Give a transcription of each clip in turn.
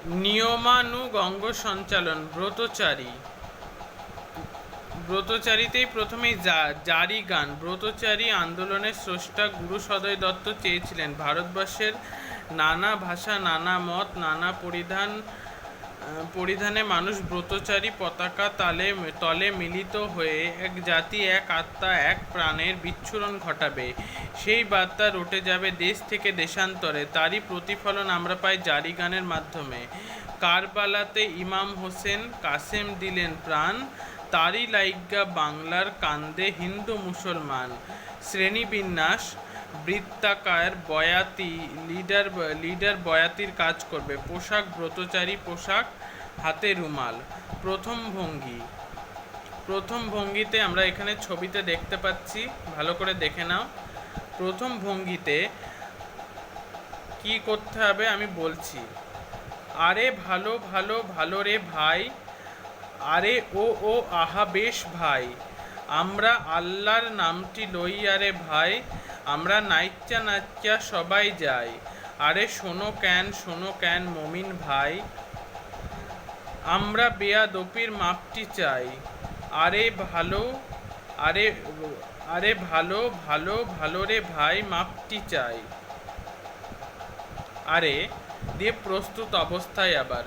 নিয়মানুগ অঙ্গ সঞ্চালন। ব্রতচারী। ব্রতচারীতেই প্রথমেই জারি গান। ব্রতচারী আন্দোলনের স্রষ্টা গুরু সদয় দত্ত চেয়েছিলেন ভারতবর্ষের নানা ভাষা, নানা মত, নানা পরিধানে মানুষ ব্রতচারী পতাকা তলে মিলিত হয়ে এক জাতি, এক আত্মা, এক প্রাণের বিচ্ছুরণ ঘটাবে। সেই বার্তা রটে যাবে দেশ থেকে দেশান্তরে। তারই প্রতিফলন আমরা পাই জারি গানের মাধ্যমে। কারবালাতে ইমাম হোসেন কাসেম দিলেন প্রাণ, তারই লাইগ্যা বাংলার কান্দে হিন্দু মুসলমান। শ্রেণীবিন্যাস বৃত্তাকার বয়াতি, লিডার বয়াতির কাজ করবে। পোশাক ব্রতচারী পোশাক, হাতে রুমাল। প্রথম ভঙ্গিতে আমরা এখানে ছবিতে দেখতে পাচ্ছি, ভালো করে দেখে নাও। প্রথম ভঙ্গিতে কি করতে হবে আমি বলছি। আরে ভালো ভালো ভালো রে ভাই, আরে ও আহা বেশ ভাই, আমরা আল্লাহর নামটি লইয়া রে ভাই, আমরা নাইচ্চা নাচ্চা সবাই যাই। আরে শোনো ক্যান মমিন ভাই, আমরা বেয়াদপির মাপটি চাই। আরে ভালো ভালো রে ভাই, মাপটি চাই। আরে দিয়ে প্রস্তুত অবস্থায় আবার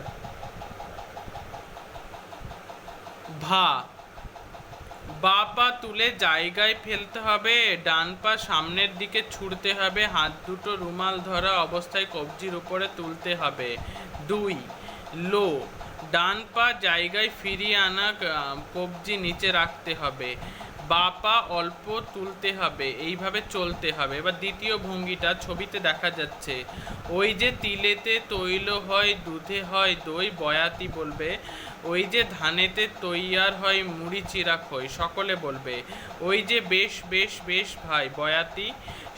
বা পা তুলে জায়গায় ফেলতে হবে, ডান পা সামনের দিকে ছুড়তে হবে, হাত দুটো রুমাল ধরা অবস্থায় কবজির উপরে তুলতে হবে। 2. লো, ডান পা জায়গায় ফিরিয়ে আনা, কবজি নিচে রাখতে হবে, বা পা অল্প তুলতে হবে, এইভাবে চলতে হবে। এবার দ্বিতীয় ভঙ্গিটা ছবিতে দেখা যাচ্ছে। ওই যে তিলেতে তৈল হয়, দুধে হয় দই, বয়াতি বলবে। ওই যে ধানেতে তৈয়ার হয়, মুড়ি চিরা খই, সকলে বলবে। ওই যে বেশ বেশ বেশ ভাই, বয়াতি।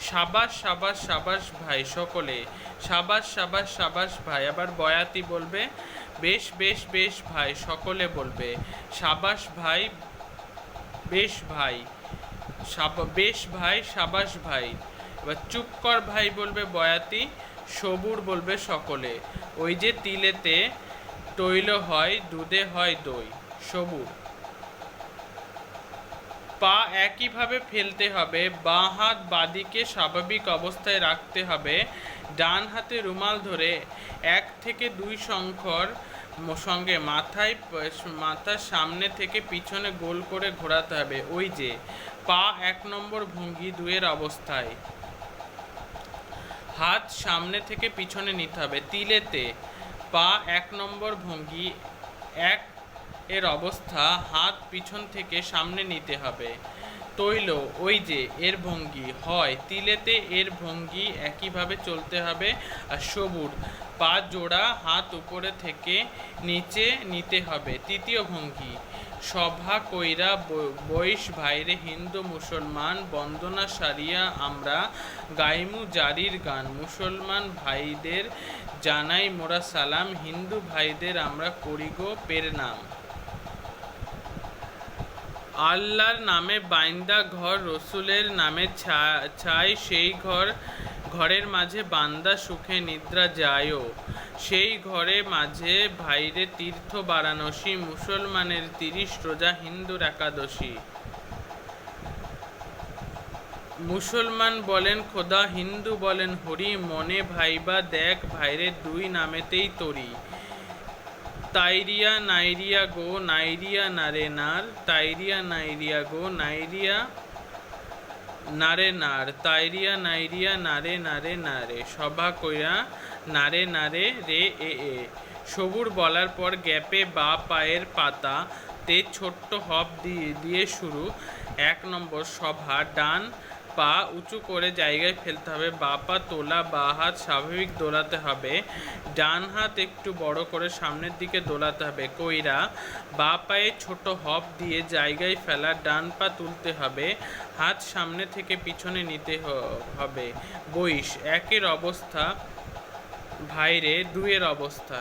সাবাস সাবাস সাবাস ভাই, সকলে। সাবাস সাবাস সাবাস ভাই, আবার বয়াতি বলবে। বেশ বেশ বেশ ভাই, সকলে বলবে। সাবাস ভাই, বেশ ভাই, বেশ ভাই, সাবাস ভাই। এবার চুপ কর ভাই বলবে বয়াতি, সবুর বলবে সকলে। ওই যে তিলেতে তৈল হয়, দুধে হয় দই, সবুর। পা একইভাবে ফেলতে হবে, বাঁ হাত বাঁদিকে স্বাভাবিক অবস্থায় রাখতে হবে, ডান হাতে রুমাল ধরে 1 থেকে 2 শঙ্খর সঙ্গে মাথার সামনে থেকে পিছনে গোল করে ঘোরাতে হবে। ওই যে পা 1 নম্বর ভঙ্গি 2 এর অবস্থায়, হাত সামনে থেকে পিছনে নিতে হবে। তিলেতে পা 1 নম্বর ভঙ্গি 1 এর অবস্থা, হাত পিছন থেকে সামনে নিতে হবে। তৈল, ওই যে এর ভঙ্গি হয়, তিলেতে এর ভঙ্গি একইভাবে চলতে হবে। আর সবুর, পা জোড়া, হাত উপরে থেকে নিচে নিতে হবে। তৃতীয় ভঙ্গি সভা কইরা বৈশ ভাইরে হিন্দু মুসলমান, বন্দনা সারিয়া আমরা গাইমু জারির গান। মুসলমান ভাইদের জানাই মোরা সালাম, হিন্দু ভাইদের আমরা করিগো পেরনাম। আল্লাহর নামে বাইন্দা ঘর, রসুলের নামে ছাই সেই ঘরের মাঝে বান্দা সুখে নিদ্রা যায়ও, সেই ঘরে মাঝে ভাইরে তীর্থ বারাণসী, মুসলমানের 30 রোজা, হিন্দুর একাদশী। মুসলমান বলেন খোদা, হিন্দু বলেন হরি, মনে ভাইবা দেখ ভাইরে 2 নামেতেই তরি। তাইরিয়া নাইরিয়া গো, নাইরিয়া নারে নার, তাইরিয়া নাইরিয়া গো, নাইরিয়া নারে নার, তাইরিয়া নাইরিয়া নারে নারে নারে, সভা কইরা নারে নারে রে এ। সবুর বলার পর গ্যাপে বা পায়ের পাতা তে ছোট্ট হপ দিয়ে শুরু। 1 নম্বর সভা, ডান পা উঁচু করে জায়গায় ফেলতে হবে, বা পা তোলা, বা হাত স্বাভাবিক দোলাতে হবে, ডান হাত একটু বড় করে সামনের দিকে দোলাতে হবে। কইরা, বা পায়ে ছোট হপ দিয়ে জায়গায় ফেলা, ডান পা তুলতে হবে, হাত সামনে থেকে পিছনে নিতে হবে। বৈশ 1 এর অবস্থা, ভাইরে 2 এর অবস্থা।